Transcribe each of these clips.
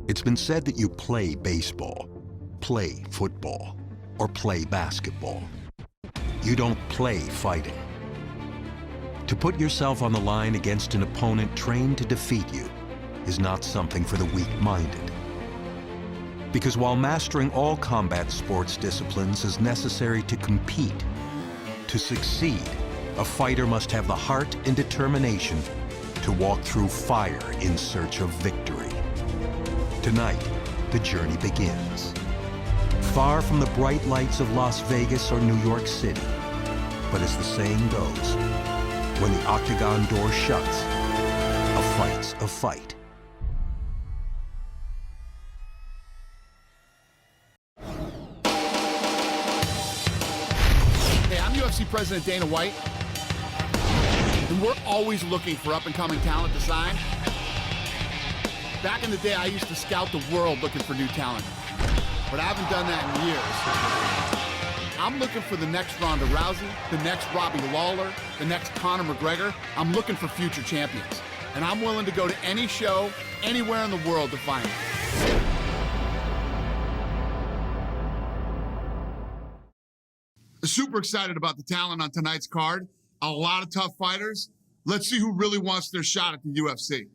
It's been said that you play baseball, play football, or play basketball. You don't play fighting. To put yourself on the line against an opponent trained to defeat you is not something for the weak-minded. Because while mastering all combat sports disciplines is necessary to compete, to succeed, a fighter must have the heart and determination to walk through fire in search of victory. Tonight, the journey begins. Far from the bright lights of Las Vegas or New York City, but as the saying goes, when the octagon door shuts, a fight's a fight. Hey, I'm UFC President Dana White, and we're always looking for up-and-coming talent to sign. Back in the day, I used to scout the world looking for new talent, but I haven't done that in years. I'm looking for the next Ronda Rousey, the next Robbie Lawler, the next Conor McGregor. I'm looking for future champions, and I'm willing to go to any show, anywhere in the world to find them. Super excited about the talent on tonight's card. A lot of tough fighters. Let's see who really wants their shot at the UFC.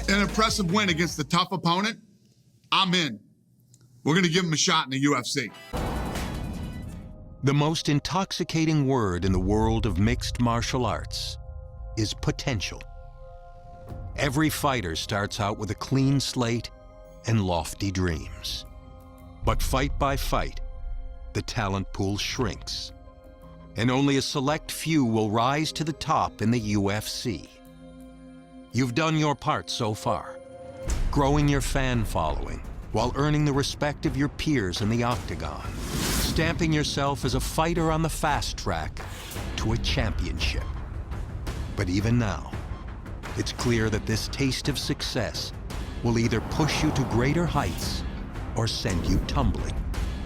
An impressive win against a tough opponent. I'm in. We're going to give him a shot in the UFC. The most intoxicating word in the world of mixed martial arts is potential. Every fighter starts out with a clean slate and lofty dreams. But fight by fight, the talent pool shrinks, and only a select few will rise to the top in the UFC. You've done your part so far, growing your fan following while earning the respect of your peers in the octagon, stamping yourself as a fighter on the fast track to a championship. But even now, it's clear that this taste of success will either push you to greater heights or send you tumbling,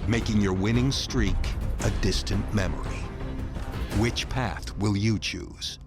making your winning streak a distant memory. Which path will you choose?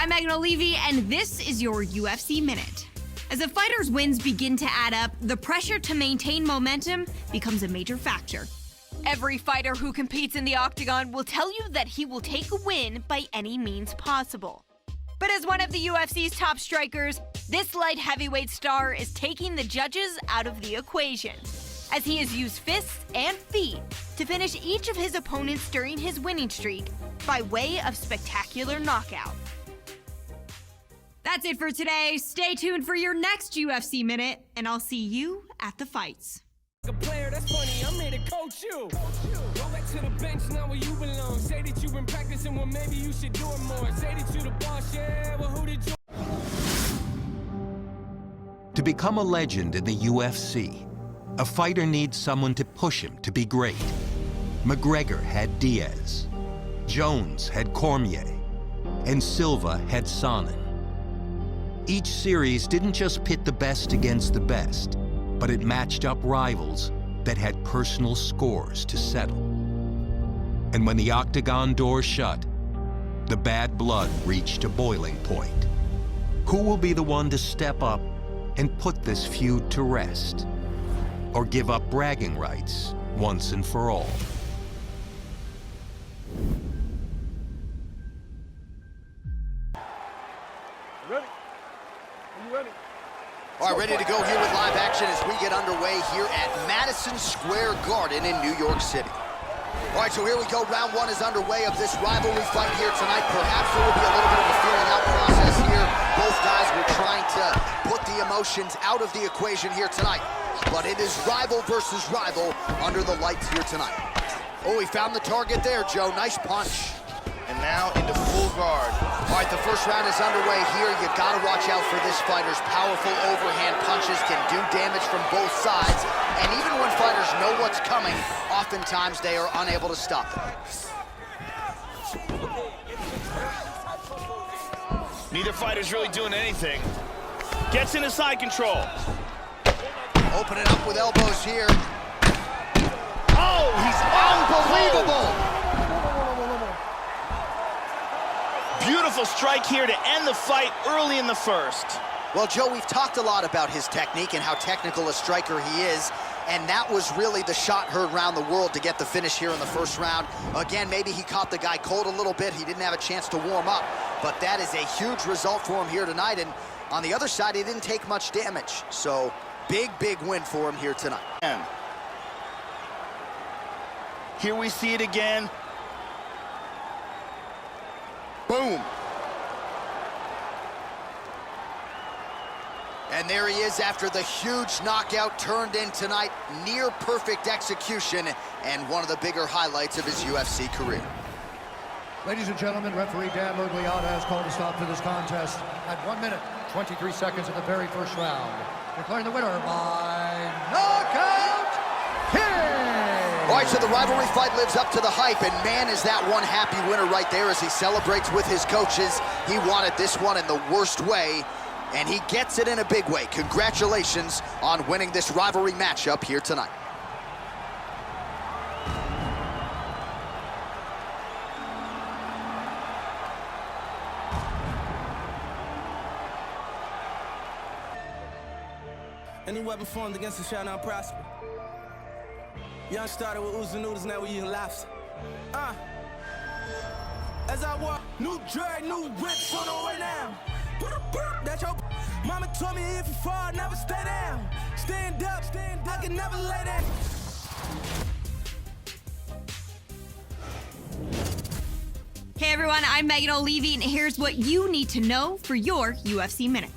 I'm Megan O'Leary, and this is your UFC Minute. As a fighter's wins begin to add up, the pressure to maintain momentum becomes a major factor. Every fighter who competes in the octagon will tell you that he will take a win by any means possible. But as one of the UFC's top strikers, this light heavyweight star is taking the judges out of the equation, as he has used fists and feet to finish each of his opponents during his winning streak by way of spectacular knockout. That's it for today. Stay tuned for your next UFC Minute, and I'll see you at the fights. A player, that's funny, I'm here to coach you. Go back to the bench now where you belong. Say that you've been practicing, well maybe you should do it more. Say that you the boss, yeah, well who did you... To become a legend in the UFC, a fighter needs someone to push him to be great. McGregor had Diaz, Jones had Cormier, and Silva had Sonnen. Each series didn't just pit the best against the best, but it matched up rivals that had personal scores to settle. And when the octagon door shut, the bad blood reached a boiling point. Who will be the one to step up and put this feud to rest? Or give up bragging rights once and for all? Ready? Are you ready? All right, ready to go here with live action as we get underway here at Madison Square Garden in New York City. All right, so here we go. Round one is underway of this rivalry fight here tonight. Perhaps there will be a little bit of a feeling out process here. Both guys were trying to put the emotions out of the equation here tonight. But it is rival versus rival under the lights here tonight. Oh, he found the target there, Joe. Nice punch. And now into full guard. All right, the first round is underway here. You gotta watch out for this fighter's powerful overhand punches can do damage from both sides. And even when fighters know what's coming, oftentimes they are unable to stop it. Neither fighter's really doing anything. Gets into side control. Open it up with elbows here. Oh, he's Unbelievable! Beautiful strike here to end the fight early in the first. Well, Joe, we've talked a lot about his technique and how technical a striker he is, and that was really the shot heard around the world to get the finish here in the first round. Again, maybe he caught the guy cold a little bit. He didn't have a chance to warm up, but that is a huge result for him here tonight, and on the other side, he didn't take much damage. So, big, big win for him here tonight. Here we see it again. Boom. And there he is after the huge knockout turned in tonight. Near perfect execution and one of the bigger highlights of his UFC career. Ladies and gentlemen, referee Dan Miragliotta has called a stop to this contest at 1 minute, 23 seconds of the very first round. Declaring the winner by knockout, King! All right, so the rivalry fight lives up to the hype, and man, is that one happy winner right there as he celebrates with his coaches. He wanted this one in the worst way, and he gets it in a big way. Congratulations on winning this rivalry matchup here tonight. Any weapon formed against us shall not prosper. Young started with oozing noodles, now we eating lobster. As I walk, new drag, new whips on the way now. That's your mama told me if you fall, never stay down. Stand up, I can never lay down. Hey everyone, I'm Megan O'Leary, and here's what you need to know for your UFC Minute.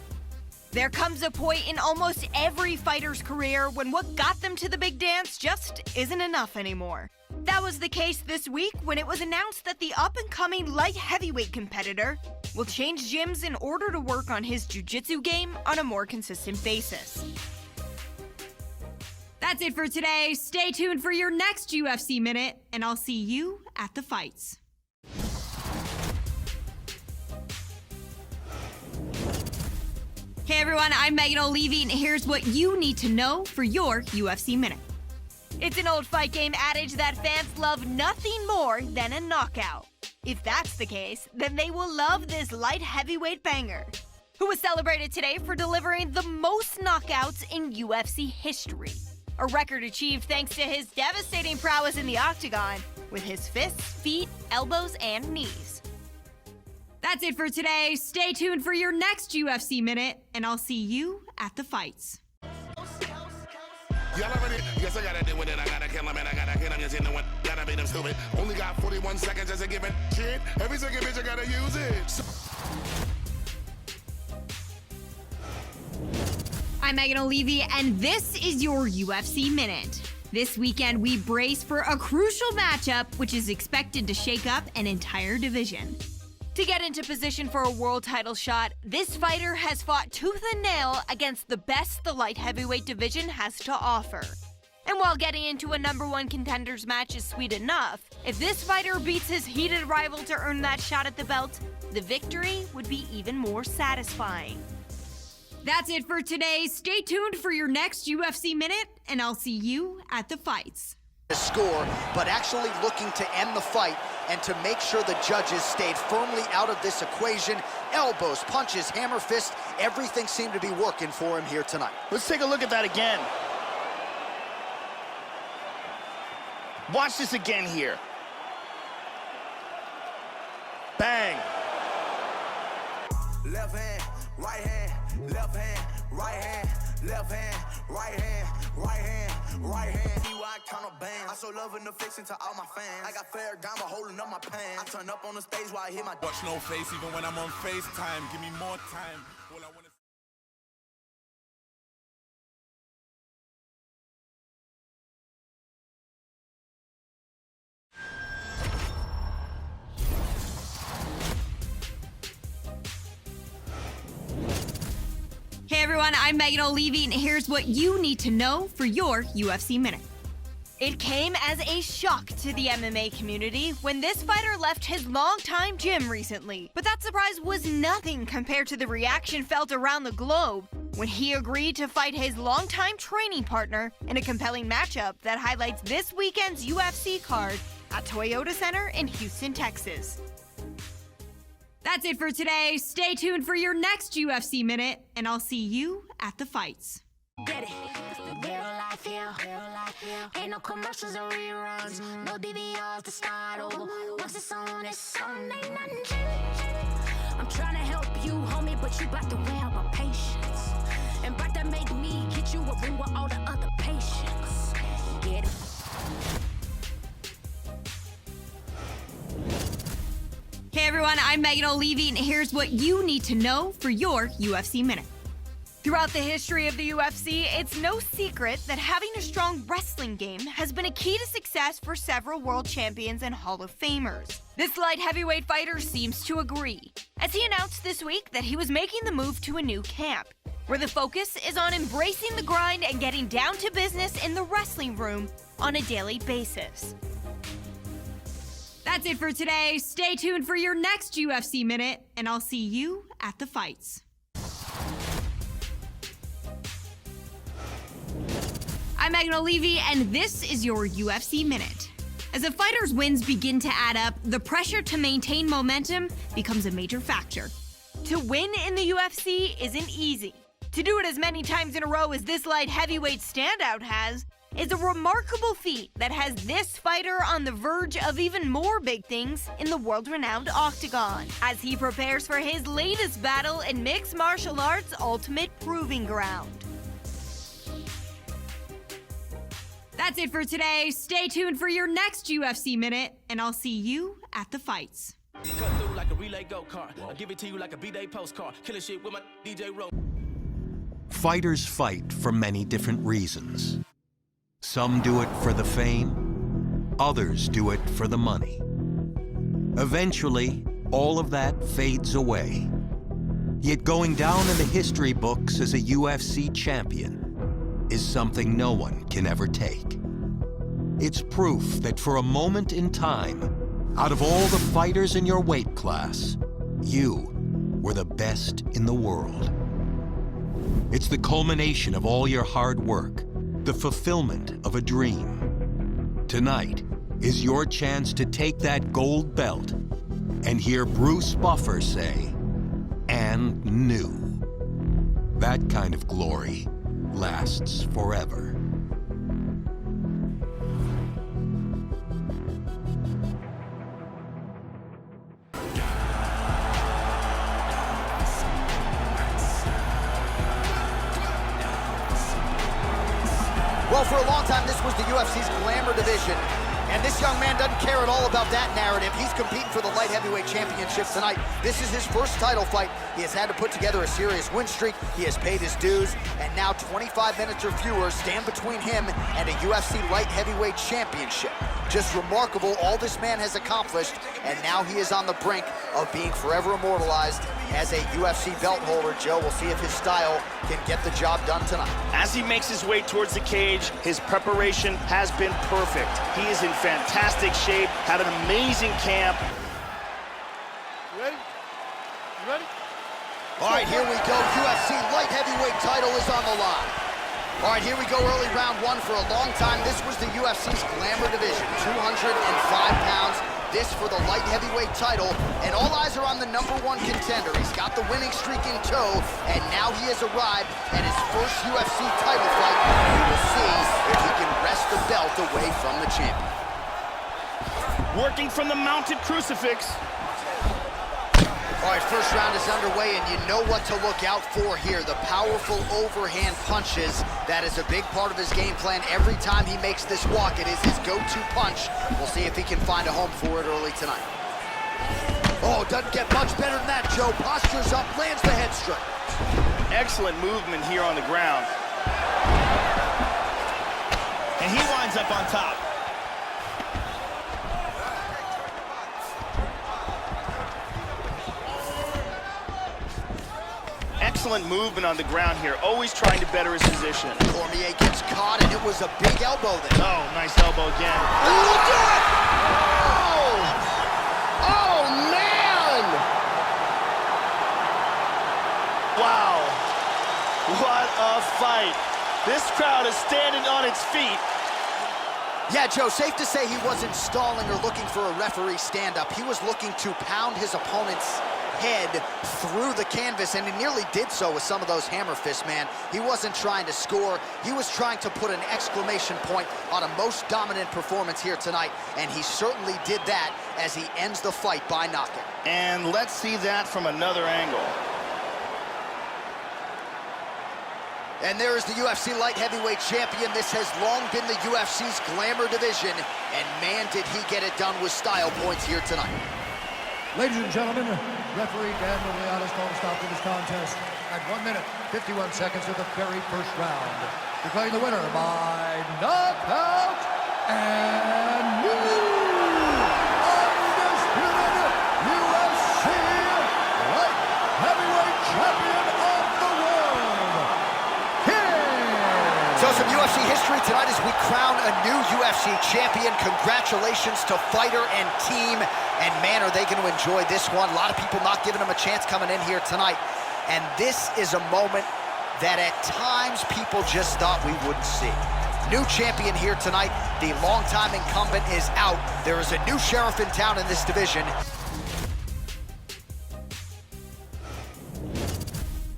There comes a point in almost every fighter's career when what got them to the big dance just isn't enough anymore. That was the case this week when it was announced that the up-and-coming light heavyweight competitor will change gyms in order to work on his jiu-jitsu game on a more consistent basis. That's it for today. Stay tuned for your next UFC Minute, and I'll see you at the fights. Hey everyone, I'm Megan O'Leary, and here's what you need to know for your UFC Minute. It's an old fight game adage that fans love nothing more than a knockout. If that's the case, then they will love this light heavyweight banger, who was celebrated today for delivering the most knockouts in UFC history. A record achieved thanks to his devastating prowess in the octagon with his fists, feet, elbows, and knees. That's it for today. Stay tuned for your next UFC Minute, and I'll see you at the fights. Y'all already, yes, I gotta do with it. I gotta kill him and I gotta hit him. You see, no one gotta beat him stupid. Only got 41 seconds as a given. Shit, every second bitch, I gotta use it. I'm Megan O'Leary, and this is your UFC Minute. This weekend, we brace for a crucial matchup, which is expected to shake up an entire division. To get into position for a world title shot, this fighter has fought tooth and nail against the best the light heavyweight division has to offer. And while getting into a #1 contenders match is sweet enough, if this fighter beats his heated rival to earn that shot at the belt, the victory would be even more satisfying. That's it for today. Stay tuned for your next UFC Minute, and I'll see you at the fights. Score, but actually looking to end the fight and to make sure the judges stayed firmly out of this equation. Elbows, punches, hammer fist, everything seemed to be working for him here tonight. Let's take a look at that again. Watch this again here. Bang. Left hand, right hand, left hand, right hand. Left hand, right hand, right hand, right hand. See why I count up bands. I show love and affection to all my fans. I got fair diamond holding up my pants. I turn up on the stage while I hit my. Watch no face even when I'm on FaceTime. Give me more time. All I wanna. Hey everyone, I'm Megan O'Leary, and here's what you need to know for your UFC Minute. It came as a shock to the MMA community when this fighter left his longtime gym recently. But that surprise was nothing compared to the reaction felt around the globe when he agreed to fight his longtime training partner in a compelling matchup that highlights this weekend's UFC card at Toyota Center in Houston, Texas. That's it for today. Stay tuned for your next UFC Minute, and I'll see you at the fights. Get it. Real life here. Ain't no commercials or reruns. No DVRs to start over. Once it's on, ain't nothing changed. I'm trying to help you, homie, but you bout to wear my patience. And bout to make me get you a ring with all the other patients. Get it. Hey everyone, I'm Megan O'Leary, and here's what you need to know for your UFC Minute. Throughout the history of the UFC, it's no secret that having a strong wrestling game has been a key to success for several world champions and Hall of Famers. This light heavyweight fighter seems to agree, as he announced this week that he was making the move to a new camp, where the focus is on embracing the grind and getting down to business in the wrestling room on a daily basis. That's it for today. Stay tuned for your next UFC Minute, and I'll see you at the fights. I'm Megan O'Leary, and this is your UFC Minute. As a fighter's wins begin to add up, the pressure to maintain momentum becomes a major factor. To win in the UFC isn't easy. To do it as many times in a row as this light heavyweight standout has is a remarkable feat that has this fighter on the verge of even more big things in the world-renowned octagon, as he prepares for his latest battle in mixed martial arts' ultimate proving ground. That's it for today. Stay tuned for your next UFC Minute, and I'll see you at the fights. Cut through like a relay go-kart. I'll give it to you like a B-Day postcard. Killing shit with my DJ Roll. Fighters fight for many different reasons. Some do it for the fame, others do it for the money. Eventually, all of that fades away. Yet going down in the history books as a UFC champion is something no one can ever take. It's proof that for a moment in time, out of all the fighters in your weight class, you were the best in the world. It's the culmination of all your hard work, the fulfillment of a dream. Tonight is your chance to take that gold belt and hear Bruce Buffer say, "And new." That kind of glory lasts forever. Well, for a long time, this was the UFC's glamour division, and this young man doesn't care at all about that narrative. He's competing for the light heavyweight championship tonight. This is his first title fight. He has had to put together a serious win streak. He has paid his dues, and now 25 minutes or fewer stand between him and a UFC light heavyweight championship. Just remarkable all this man has accomplished, and now he is on the brink of being forever immortalized as a UFC belt holder. Joe, we'll see if his style can get the job done tonight. As he makes his way towards the cage, his preparation has been perfect. He is in fantastic shape, had an amazing camp. You ready? You ready? All right, here we go. UFC light heavyweight title is on the line. All right, here we go, early round one. For a long time, this was the UFC's glamour division, 205 pounds. This for the light heavyweight title, and all eyes are on the #1 contender. He's got the winning streak in tow, and now he has arrived at his first UFC title fight. We will see if he can wrest the belt away from the champion. Working from the mounted crucifix. All right, first round is underway, and you know what to look out for here. The powerful overhand punches. That is a big part of his game plan. Every time he makes this walk, it is his go-to punch. We'll see if he can find a home for it early tonight. Oh, doesn't get much better than that, Joe. Postures up, lands the head straight. Excellent movement here on the ground. And he winds up on top. Excellent movement on the ground here, always trying to better his position. Cormier gets caught, and it was a big elbow there. Oh, nice elbow again. Oh, do it! Oh, man! Wow. What a fight. This crowd is standing on its feet. Yeah, Joe, safe to say he wasn't stalling or looking for a referee stand-up. He was looking to pound his opponent's head through the canvas, and he nearly did so with some of those hammer fists, man. He wasn't trying to score. He was trying to put an exclamation point on a most dominant performance here tonight, and he certainly did that as he ends the fight by knockout. And let's see that from another angle. And there is the UFC light heavyweight champion. This has long been the UFC's glamour division, and man, did he get it done with style points here tonight. Ladies and gentlemen, referee Dan Miragliotta has called a stop to this contest at 1 minute, 51 seconds of the very first round. Declaring the winner by knockout and new undisputed UFC light heavyweight champion of the world, King. So some UFC history tonight as we crown a new UFC champion. Congratulations to fighter and team. And man, are they going to enjoy this one. A lot of people not giving him a chance coming in here tonight. And this is a moment that at times people just thought we wouldn't see. New champion here tonight. The longtime incumbent is out. There is a new sheriff in town in this division.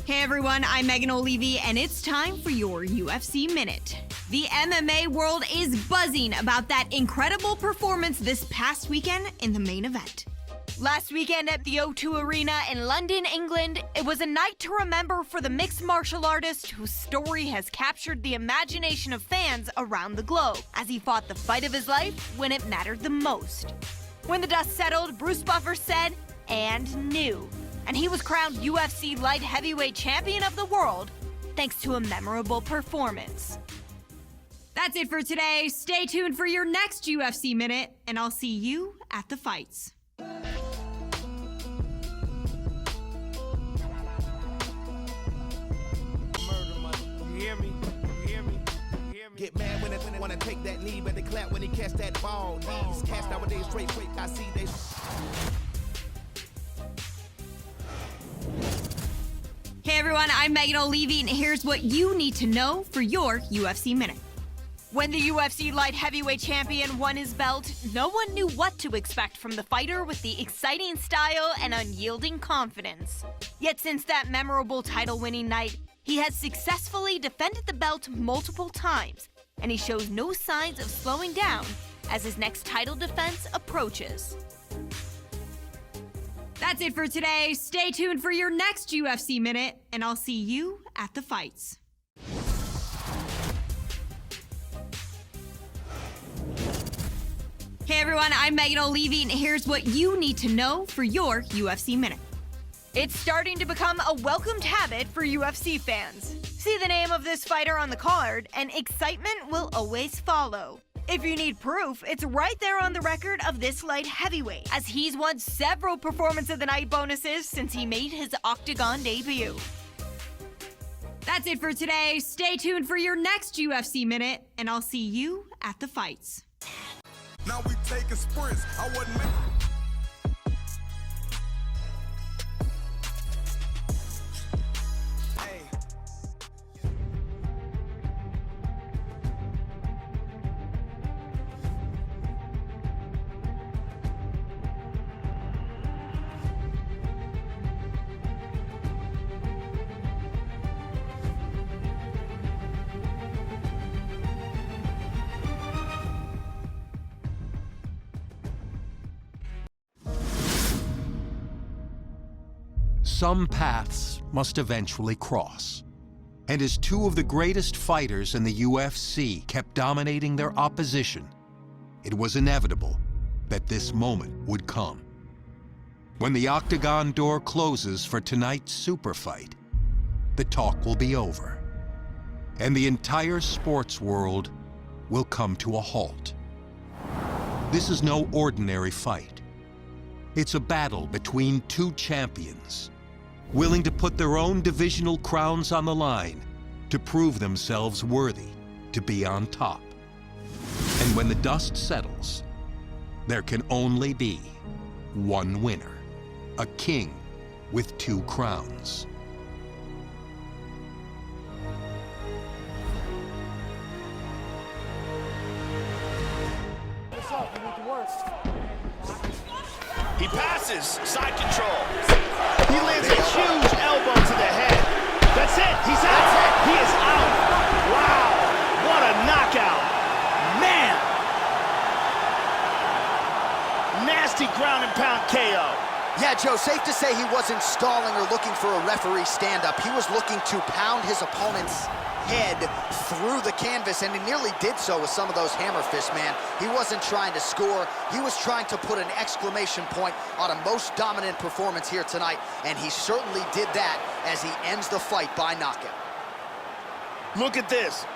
Hey everyone, I'm Megan O'Leary, and it's time for your UFC Minute. The MMA world is buzzing about that incredible performance this past weekend in the main event. Last weekend at the O2 Arena in London, England, it was a night to remember for the mixed martial artist whose story has captured the imagination of fans around the globe as he fought the fight of his life when it mattered the most. When the dust settled, Bruce Buffer said, "and new." And he was crowned UFC light heavyweight champion of the world thanks to a memorable performance. That's it for today. Stay tuned for your next UFC Minute, and I'll see you at the fights. Get mad when they wanna take that knee, but they clap when he catch that ball. Knees cast nowadays straight, I see they. Hey everyone, I'm Megan O'Leary, and here's what you need to know for your UFC Minute. When the UFC light heavyweight champion won his belt, no one knew what to expect from the fighter with the exciting style and unyielding confidence. Yet since that memorable title-winning night, he has successfully defended the belt multiple times, and he shows no signs of slowing down as his next title defense approaches. That's it for today. Stay tuned for your next UFC Minute, and I'll see you at the fights. Hey everyone, I'm Megan O'Leary, and here's what you need to know for your UFC Minute. It's starting to become a welcomed habit for UFC fans. See the name of this fighter on the card, and excitement will always follow. If you need proof, it's right there on the record of this light heavyweight, as he's won several Performance of the Night bonuses since he made his Octagon debut. That's it for today. Stay tuned for your next UFC Minute, and I'll see you at the fights. Now we taking sprints. I wasn't making. some paths must eventually cross. And as two of the greatest fighters in the UFC kept dominating their opposition, it was inevitable that this moment would come. When the octagon door closes for tonight's super fight, the talk will be over, and the entire sports world will come to a halt. This is no ordinary fight. It's a battle between two champions, willing to put their own divisional crowns on the line to prove themselves worthy to be on top. And when the dust settles, there can only be one winner, a king with two crowns. He passes, side control. He lands a huge elbow to the head. That's it, he's out. He is out. Wow, what a knockout. Man. Nasty ground and pound KO. Yeah, Joe, safe to say he wasn't stalling or looking for a referee stand-up. He was looking to pound his opponent's head through the canvas, and he nearly did so with some of those hammer fists, man. He wasn't trying to score. He was trying to put an exclamation point on a most dominant performance here tonight, and he certainly did that as he ends the fight by knockout. Look at this.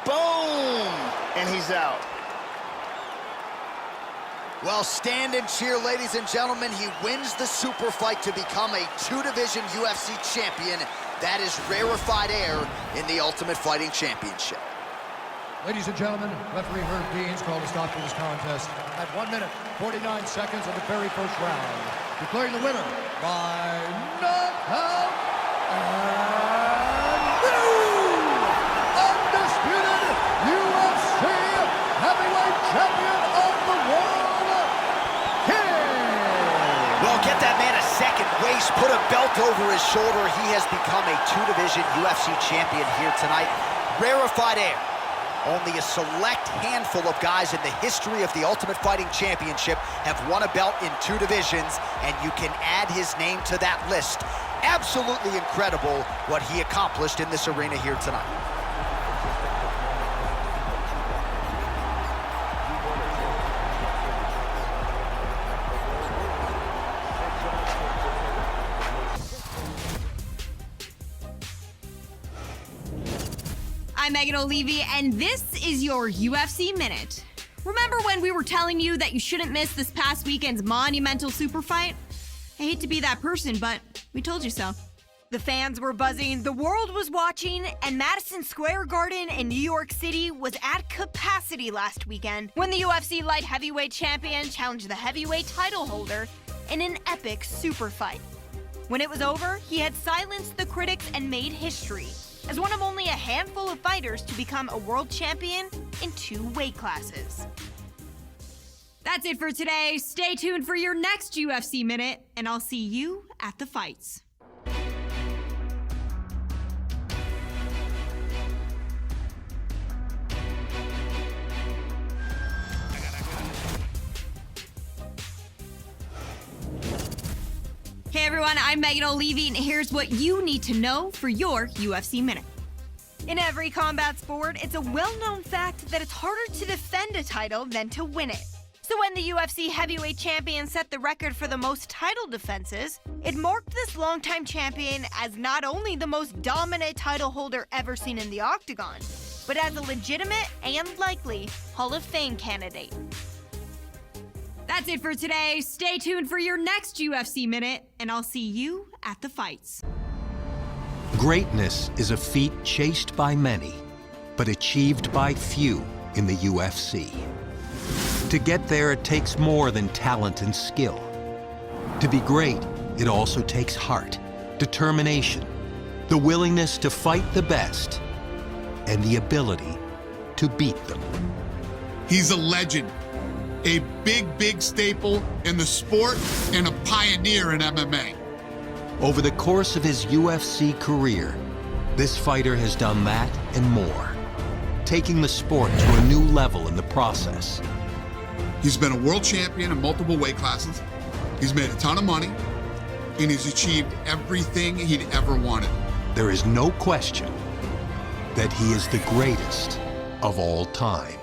Boom! And he's out. Well, stand and cheer, ladies and gentlemen. He wins the super fight to become a two-division UFC champion. That is rarefied air in the Ultimate Fighting Championship. Ladies and gentlemen, referee Herb Deans called a stop to this contest at 1 minute, 49 seconds of the very first round, declaring the winner by knockout and new undisputed UFC heavyweight champion of the world, Well, get that man a second waist, put a belt over his shoulder. He has become a two-division UFC champion here tonight. Rarefied air. Only a select handful of guys in the history of the Ultimate Fighting Championship have won a belt in two divisions, and you can add his name to that list. Absolutely incredible what he accomplished in this arena here tonight. I'm Megan O'Leary, and this is your UFC Minute. Remember when we were telling you that you shouldn't miss this past weekend's monumental super fight? I hate to be that person, but we told you so. The fans were buzzing, the world was watching, and Madison Square Garden in New York City was at capacity last weekend when the UFC light heavyweight champion challenged the heavyweight title holder in an epic super fight. When it was over, he had silenced the critics and made history as one of only a handful of fighters to become a world champion in 2 weight classes. That's it for today. Stay tuned for your next UFC Minute, and I'll see you at the fights. Hey everyone, I'm Megan O'Leary, and here's what you need to know for your UFC Minute. In every combat sport, it's a well-known fact that it's harder to defend a title than to win it. So when the UFC heavyweight champion set the record for the most title defenses, it marked this longtime champion as not only the most dominant title holder ever seen in the octagon, but as a legitimate and likely Hall of Fame candidate. That's it for today. Stay tuned for your next UFC Minute, and I'll see you at the fights. Greatness is a feat chased by many, but achieved by few in the UFC. To get there, it takes more than talent and skill. To be great, it also takes heart, determination, the willingness to fight the best, and the ability to beat them. He's a legend. A big staple in the sport and a pioneer in MMA. Over the course of his UFC career, this fighter has done that and more, taking the sport to a new level in the process. He's been a world champion in multiple weight classes. He's made a ton of money, and he's achieved everything he'd ever wanted. There is no question that he is the greatest of all time.